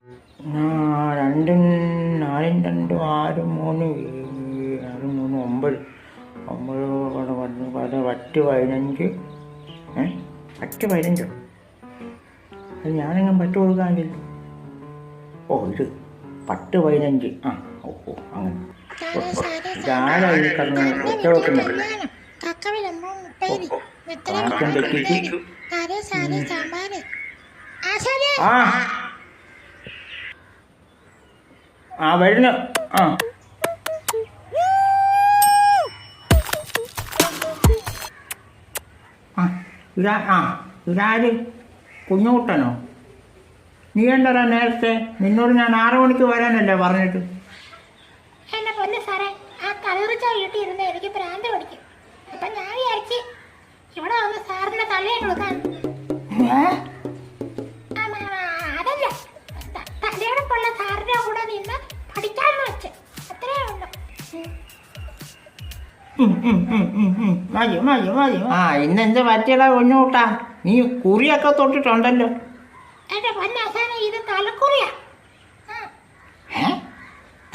രണ്ടും 4 2 6 3 6 3 9 10 15 10 15 അത് ഞാനെങ്ങനെ പറ്റ് കൊടുക്കാനില്ല. ഇത് 10 15 അങ്ങനെ ഇതാരാ ഈ കിടന്ന് ഒറ്റ വെക്കുന്നത്? കണക്കം തെറ്റിച്ച് വരുന്നു. ഇതാര്? കുഞ്ഞുകുട്ടനോ? നീ എന്താ നേരത്തെ? നിന്നോട് ഞാൻ 6 മണിക്ക് വരാനല്ലേ പറഞ്ഞിട്ട്? എന്നെ പൊന്നു സാറേ, ആ കളറിച്ച വീട്ടിൽ എനിക്ക് ഭ്രാന്ത് പിടിക്കും. അപ്പൊ ഞാൻ വിചാരിച്ച് ഇവിടെ വന്ന് സാറിന്റെ തലയെ കൊടുക്കാൻ. അതല്ല, തലയെടുപ്പുള്ള സാറിന്റെ കൂടെ നിന്ന് പഠിക്കാന്ന് വെച്ച് അത്രേ ഉള്ളു. ഇന്നെന്ത് പറ്റിയടാ കുഞ്ഞുകൂട്ടാ? നീ കുറിയൊക്കെ തൊട്ടിട്ടുണ്ടല്ലോ. എന്റെ പൊന്നാശാനെ, ഇത് തലക്കുറിയാ.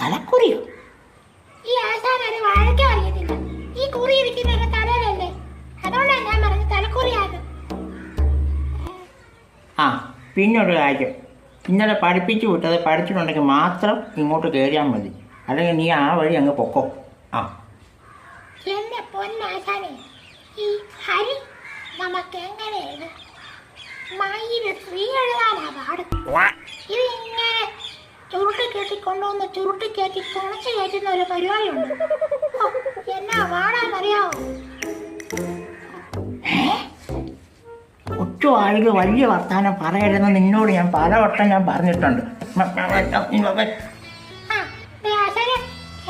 തലക്കുറിയോ? ഈ ആശാൻ അത് വാഴയ്ക്കാൻ അറിയത്തില്ല. ഈ കുറി ഇരിക്കുന്ന തലയിലല്ലേ, അതുകൊണ്ടാണ് ഞാൻ പറഞ്ഞ തലക്കുറിയാണ്. പിന്നൊരു കാര്യം, ഇന്നലെ പഠിപ്പിച്ചു വിട്ടത് പഠിച്ചിട്ടുണ്ടെങ്കിൽ മാത്രം ഇങ്ങോട്ട് കയറിയാൽ മതി, അല്ലെങ്കിൽ നീ ആ വഴി അങ്ങ് പൊക്കോ. എന്നെ പൊന്നാശാനെ, ഈ ഹരി നമുക്ക് എങ്ങനെയാണ് മയില് ശ്രീ എഴുതാനാ പാട്. ഇത് ഇങ്ങനെ ചുരുട്ടി കയറ്റി കൊണ്ടുവന്ന് ചുരുട്ടി കയറ്റി തുണച്ച് കയറ്റുന്ന ഒരു പരിപാടിയുണ്ട്. എന്നാ പാടാന്നറിയാവോ? ഒറ്റവാഴിൽ വലിയ വർത്താനം പറയരുതെന്ന് നിന്നോട് ഞാൻ പലവട്ടം ഞാൻ പറഞ്ഞിട്ടുണ്ട്.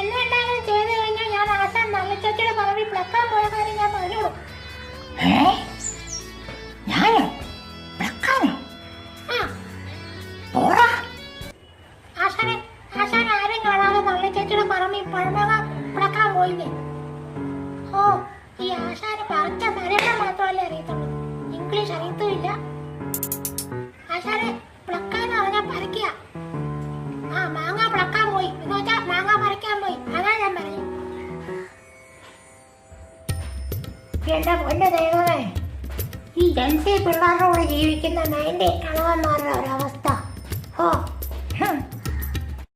എന്നെന്തായാലും ചെയ്ത് കഴിഞ്ഞാൽ ഞാൻ ആശാൻ നല്ല ചേച്ചിയുടെ പറമ്പിൽ പ്ലക്കാൻ പോയ കാര്യം ഞാൻ പറഞ്ഞോളൂ. ഞാനോ? പ്ലക്കാനോ? ആശാൻ ആരും കാണാതെ നല്ല ചേച്ചിയുടെ പറമ്പിൽ പഴമക പ്ലക്കാൻ പോയില്ലേ? ഈ ആശാന് പറിച്ച മലയാളം മാത്രമല്ലേ അറിയത്തുള്ളൂ, ഇംഗ്ലീഷ് അറിയത്തുമില്ല. ആശാനെ പ്ലക്കാന്ന് പറഞ്ഞാൽ പറിക്കുക. മാങ്ങ പ്ലക്കാൻ പോയി എന്ന് വെച്ചാൽ മാങ്ങ പറിക്കാൻ പോയി, അതാ ഞാൻ പറയും. എന്റെ പൊന്നു ദൈവമേ, ഈ ജൻസി പിള്ളേരുടെ കൂടെ ജീവിക്കുന്ന 90 കളവന്മാരുടെ ഒരവസ്ഥ.